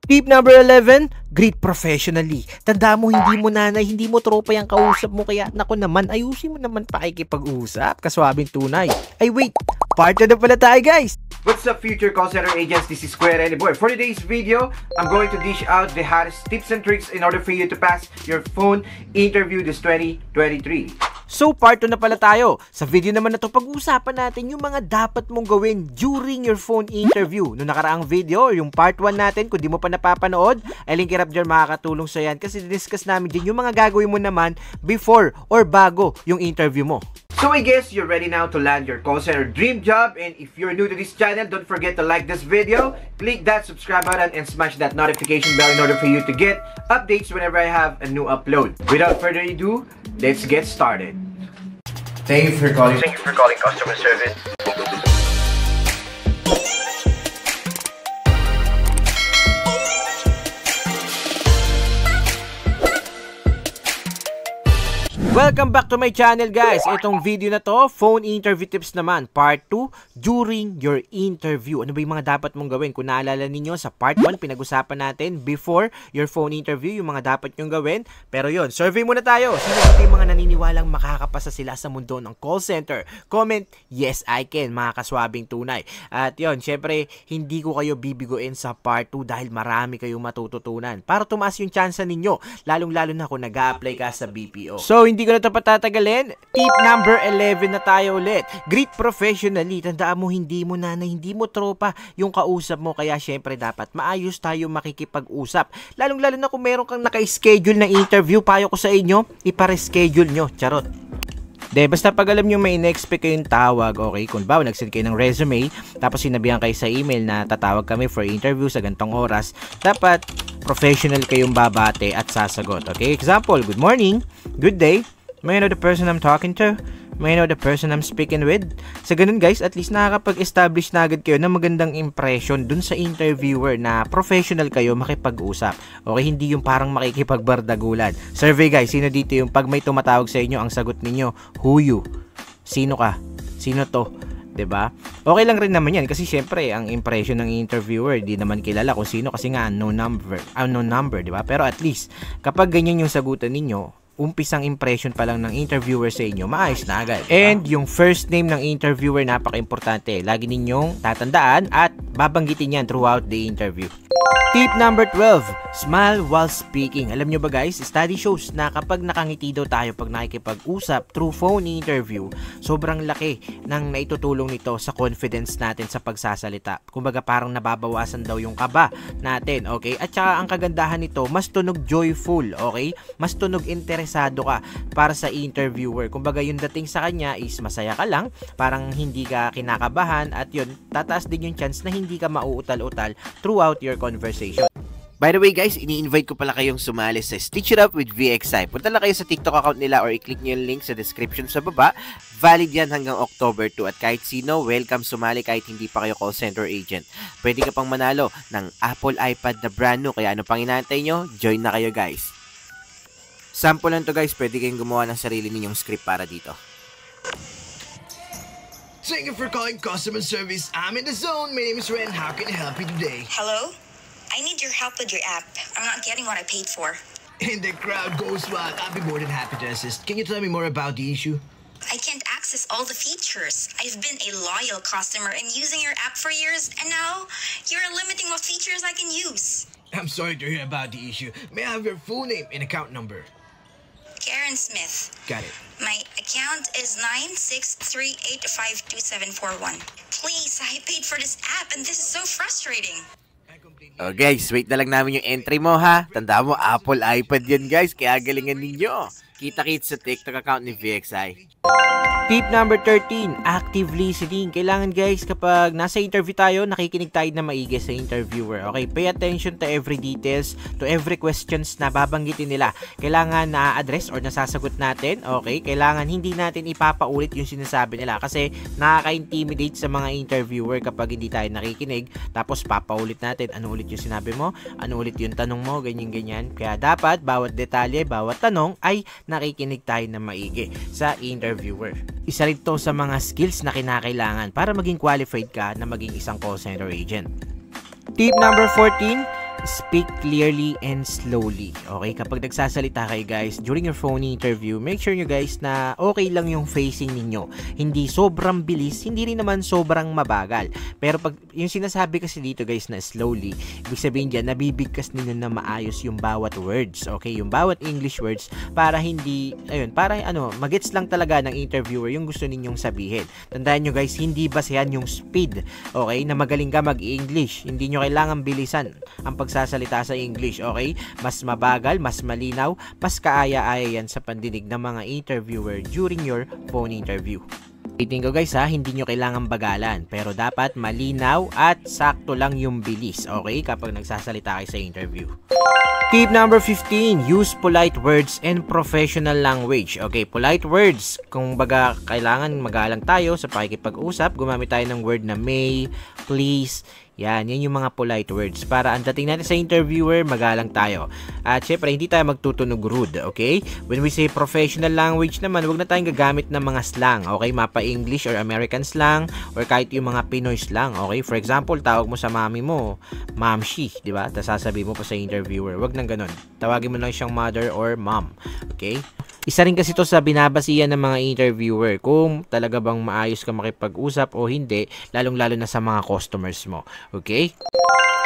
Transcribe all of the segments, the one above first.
Tip number 11, greet professionally. Tandaan mo, hindi mo nanay, hindi mo tropa yung kausap mo, kaya naku naman, ayusin mo naman pakikipag-usap, kaswabing tunay. Ay wait, part na pala tayo guys! What's up future call center agents, this is Square Boy. For today's video, I'm going to dish out the hottest tips and tricks in order for you to pass your phone interview this 2023. So part 2 na pala tayo. Sa video naman na to, pag-uusapan natin yung mga dapat mong gawin during your phone interview. Noong nakaraang video, yung part 1 natin, kung di mo pa napapanood, ay link it up dyan, makakatulong sa yan. Kasi discuss namin din yung mga gagawin mo naman before or bago yung interview mo. So I guess you're ready now to land your call center dream job, and if you're new to this channel, don't forget to like this video, click that subscribe button, and smash that notification bell in order for you to get updates whenever I have a new upload. Without further ado, let's get started. Thank you for calling customer service. Welcome back to my channel guys. Itong video na to, phone interview tips naman, part 2, during your interview. Ano ba yung mga dapat mong gawin? Kung naalala ninyo sa part 1, pinag-usapan natin before your phone interview, yung mga dapat nyong gawin. Pero yon, survey muna tayo. Sino ba yung mga naniniwalang makakapasa sila sa mundo ng call center? Comment, yes I can, mga kaswabing tunay. At yon, syempre, hindi ko kayo bibiguin sa part 2 dahil marami kayong matututunan. Para tumaas yung chance ninyo, lalong-lalo na kung nag-a-apply ka sa BPO. So, hindi ko na ito patatagalin. Tip number 11 na tayo ulit. Greet professionally. Tandaan mo, hindi mo nanay, hindi mo tropa yung kausap mo. Kaya syempre dapat maayos tayo makikipag-usap. Lalong-lalo na kung meron kang naka-schedule na interview, payo ko sa inyo, ipa-reschedule nyo. Charot. Basta pag alam nyo may in-expect kayong tawag, okay, kung ba nag-send kayo ng resume, tapos sinabihan kayo sa email na tatawag kami for interview sa gantong oras, dapat professional kayong babate at sasagot, okay? Example, good morning, good day, may I know the person I'm talking to? May I know the person I'm speaking with? Sa ganun guys, at least nakakapag-establish na agad kayo ng magandang impression dun sa interviewer na professional kayo makipag-usap. Okay, hindi yung parang makikipagbardagulan. Survey guys, sino dito yung pag may tumatawag sa inyo, ang sagot ninyo, who you? Sino ka? Sino to? 'Di ba? Okay lang rin naman 'yan kasi syempre ang impression ng interviewer di naman kilala kung sino kasi nga unknown number, 'di ba? Pero at least kapag ganyan yung sagutan ninyo, umpisang impression pa lang ng interviewer sa inyo, maayos na agad. And yung first name ng interviewer, napaka-importante. Lagi ninyong tatandaan at babanggitin yan throughout the interview. Tip number 12, smile while speaking. Alam nyo ba guys, study shows na kapag nakangiti daw tayo pag nakikipag-usap through phone interview, sobrang laki ng naitutulong nito sa confidence natin sa pagsasalita. Kumbaga parang nababawasan daw yung kaba natin, okay? At saka ang kagandahan nito, mas tunog joyful, okay? Mas tunog interesado ka para sa interviewer. Kumbaga yung dating sa kanya is masaya ka lang, parang hindi ka kinakabahan, at yun, tataas din yung chance na hindi ka mauutal-utal throughout your conversation. By the way guys, ini-invite ko pala kayong sumali sa Stitch It Up with VXI. Punta lang kayo sa TikTok account nila or i-click nyo yung link sa description sa baba. Valid yan hanggang October 2 at kahit sino, welcome sumali kahit hindi pa kayo call center agent. Pwede ka pang manalo ng Apple iPad na brand new, kaya ano pang inaantay nyo? Join na kayo guys. Sample lang to guys, pwede kayong gumawa ng sarili ninyong script para dito. Thank you for calling customer service. I'm in the zone. My name is Ren. How can I help you today? Hello? I need your help with your app. I'm not getting what I paid for. And the crowd goes wild. I'll be more than happy to assist. Can you tell me more about the issue? I can't access all the features. I've been a loyal customer and using your app for years, and now you're limiting what features I can use. I'm sorry to hear about the issue. May I have your full name and account number? Karen Smith. Got it. My account is 963852741. Please, I paid for this app and this is so frustrating. Oh guys, wait na lang namin yung entry mo ha. Tandaan mo, Apple iPad yan guys, kaya galingan ninyo. Kita-kits sa TikTok account ni VXI. Tip number 13, active listening. Kailangan guys, kapag nasa interview tayo, nakikinig tayo na maigi sa interviewer. Okay, pay attention to every details, to every questions na babanggitin nila. Kailangan na-address or nasasagot natin. Okay, kailangan hindi natin ipapaulit yung sinasabi nila kasi nakaka-intimidate sa mga interviewer kapag hindi tayo nakikinig. Tapos papaulit natin, ano ulit yung sinabi mo, ano ulit yung tanong mo, ganyan-ganyan. Kaya dapat, bawat detalye, bawat tanong ay nakikinig tayo na maigi sa interviewer. Isa rin to sa mga skills na kinakailangan para maging qualified ka na maging isang call center agent. Tip number 14, speak clearly and slowly. Okay, kapag nagsasalita kayo guys during your phone interview, make sure nyo guys na okay lang yung facing ninyo. Hindi sobrang bilis, hindi rin naman sobrang mabagal. Pero pag yung sinasabi kasi dito guys na slowly, ibig sabihin dyan, nabibigkas ninyo na maayos yung bawat words. Okay, yung bawat English words para hindi, ayun, para magets lang talaga ng interviewer yung gusto ninyong sabihin. Tandaan nyo guys, hindi basehan yung speed, okay, na magaling ka mag-English. Hindi nyo kailangan bilisan ang pagsasalita sa English, okay? Mas mabagal, mas malinaw, mas kaaya-aya yan sa pandinig ng mga interviewer during your phone interview. Itin ko guys ha, hindi nyo kailangan bagalan, pero dapat malinaw at sakto lang yung bilis, okay? Kapag nagsasalita kayo sa interview. Tip number 15, use polite words and professional language. Okay, polite words, kung baga kailangan magalang tayo sa pakikipag-usap, gumamit tayo ng word na may, please. Yan yung mga polite words para ang dating natin sa interviewer, magalang tayo. At syempre, hindi tayo magtutunog rude, okay? When we say professional language naman, huwag na tayong gagamit ng mga slang, okay? Mapa English or American slang or kahit yung mga Pinoy slang, okay? For example, tawag mo sa mami mo, mamshi, di ba? Tapos sasabihin mo pa sa interviewer, huwag nang ganun. Tawagin mo lang siyang mother or mom, okay? Isa rin kasi ito sa binabasihan ng mga interviewer kung talaga bang maayos ka makipag-usap o hindi, lalong-lalo na sa mga customers mo. Okay?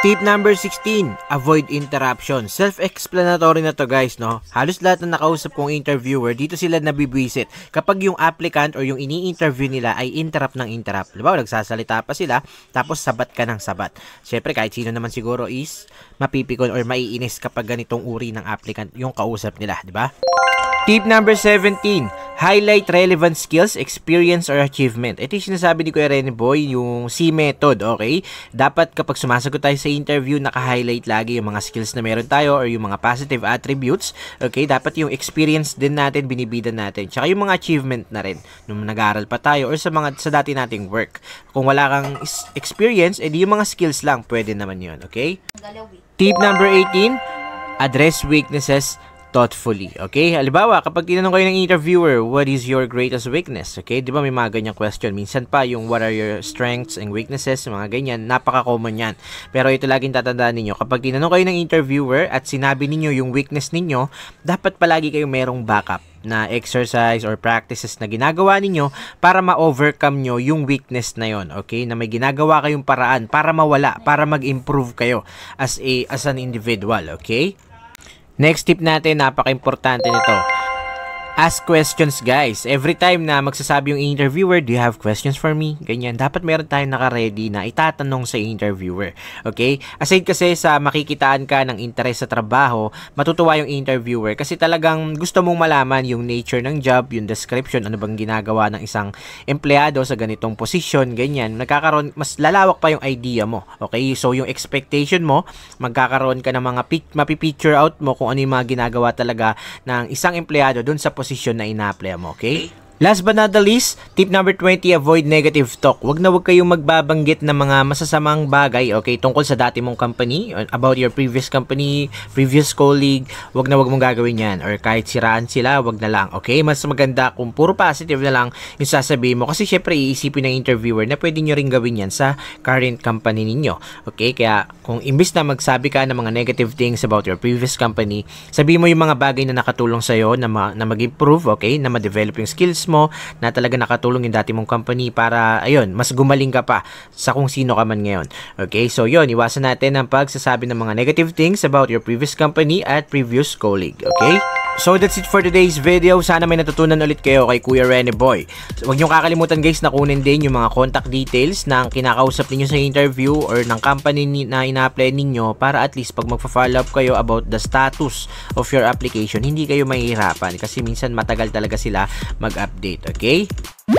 Tip number 16, avoid interruption. Self-explanatory na to guys, no? Halos lahat na nakausap kong interviewer, dito sila nabibwisit. Kapag yung applicant or yung ini-interview nila ay interrupt ng interrupt. Diba? Nagsasalita pa sila, tapos sabat ka ng sabat. Siyempre, kahit sino naman siguro is mapipikon or maiinis kapag ganitong uri ng applicant yung kausap nila, diba? Tip number 17, highlight relevant skills, experience, or achievement. Ito yung sinasabi ni Kuya Rene Boy, yung C method, okay? Dapat kapag sumasagot tayo sa interview, naka-highlight lagi yung mga skills na meron tayo or yung mga positive attributes, okay? Dapat yung experience din natin, binibida natin. Tsaka yung mga achievement na rin, nung nag-aaral pa tayo or sa dati nating work. Kung wala kang experience, edi yung mga skills lang, pwede naman yun, okay? Tip number 18, address weaknesses thoughtfully. Okay? Halimbawa, kapag tinanong kayo ng interviewer, what is your greatest weakness? Okay? Di ba may mga ganyang question? Minsan pa, yung what are your strengths and weaknesses, mga ganyan, napaka-common yan. Pero ito laging tatandaan ninyo, kapag tinanong kayo ng interviewer at sinabi ninyo yung weakness ninyo, dapat palagi kayong merong backup na exercise or practices na ginagawa ninyo para ma-overcome nyo yung weakness na yon, okay? Na may ginagawa kayong paraan para mawala, para mag-improve kayo as an individual, okay? Next tip natin, napaka-importante nito. Ask questions guys. Every time na magsasabi yung interviewer, do you have questions for me? Ganyan. Dapat meron tayong naka-ready na itatanong sa interviewer. Okay? Aside kasi sa makikitaan ka ng interest sa trabaho, matutuwa yung interviewer kasi talagang gusto mong malaman yung nature ng job, yung description, ano bang ginagawa ng isang empleyado sa ganitong posisyon, ganyan. Nagkakaroon, mas lalawak pa yung idea mo. Okay? So yung expectation mo, magkakaroon ka ng mga mapipicture out mo kung ano yung mga ginagawa talaga ng isang empleyado dun sa posisyon na ina-apply mo, okay? Last but not the least, tip number 20, avoid negative talk. Wag kayong magbabanggit ng mga masasamang bagay, okay, tungkol sa dati mong company, about your previous company, previous colleague. Wag mong gagawin yan. Or kahit siraan sila, wag na lang, okay? Mas maganda kung puro positive na lang yung sasabihin mo. Kasi syempre, iisipin ng interviewer na pwede nyo rin gawin yan sa current company ninyo. Okay? Kaya, kung imbis na magsabi ka ng mga negative things about your previous company, sabihin mo yung mga bagay na nakatulong sa'yo na mag-improve, okay? Na ma-develop yung skills mo, na talaga nakatulong yung dati mong company para, ayun, mas gumaling ka pa sa kung sino ka man ngayon. Okay, so yun, iwasan natin ang pagsasabi ng mga negative things about your previous company at previous colleague. Okay? So that's it for today's video. Sana may natutunan ulit kayo kay Kuya Rene Boy. Huwag niyong kakalimutan guys na kunin din yung mga contact details ng kinakausap ninyo sa interview or ng company na ina-apply ninyo para at least pag magpa-follow up kayo about the status of your application, hindi kayo mahihirapan kasi minsan matagal talaga sila mag-update, okay?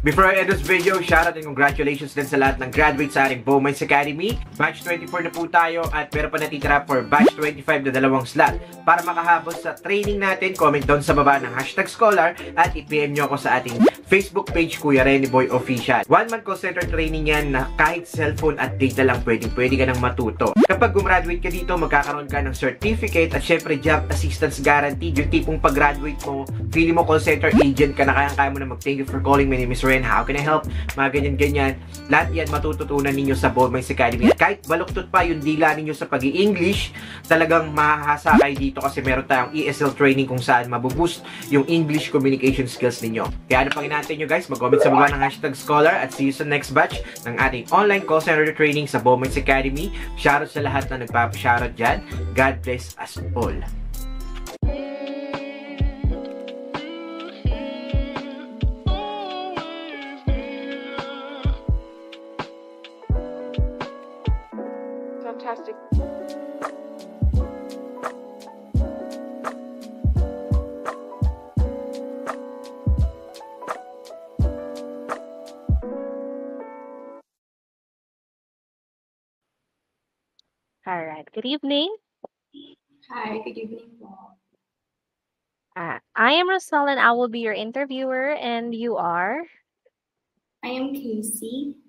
Before I end this video, shoutout and congratulations din sa lahat ng graduates sa ating Bowmans Academy. Batch 24 na po tayo at meron pa natitira for batch 25 na 2 slot. Para makahabol sa training natin, comment down sa baba ng #scholar at i-PM nyo ako sa ating Facebook page, Kuya Rene Boy Official. 1-month call center training yan na kahit cellphone at data lang pwede ka nang matuto. Kapag gumraduate ka dito, magkakaroon ka ng certificate at syempre job assistance guaranteed. Yung tipong pag-graduate mo, feeling mo call center agent ka na kaya mo na mag-thank you for calling. My name is is Ren, how can I help? Mga ganyan-ganyan. Lahat yan matututunan ninyo sa Bowmines Academy. At kahit baluktot pa yung dila ninyo sa pag-i-English, talagang mahahasa kayo dito kasi meron tayong ESL training kung saan mabuboost yung English communication skills ninyo. Kaya ano pang inaantay nyo guys, mag-comment sa baba ng #scholar at see you sa next batch ng ating online call center training sa Bowmines Academy. Shoutout sa lahat na nagpapashoutout dyan. God bless us all. Fantastic. All right. Good evening. Hi, good evening po. I am Rosal and I will be your interviewer, and you are. I am Casey.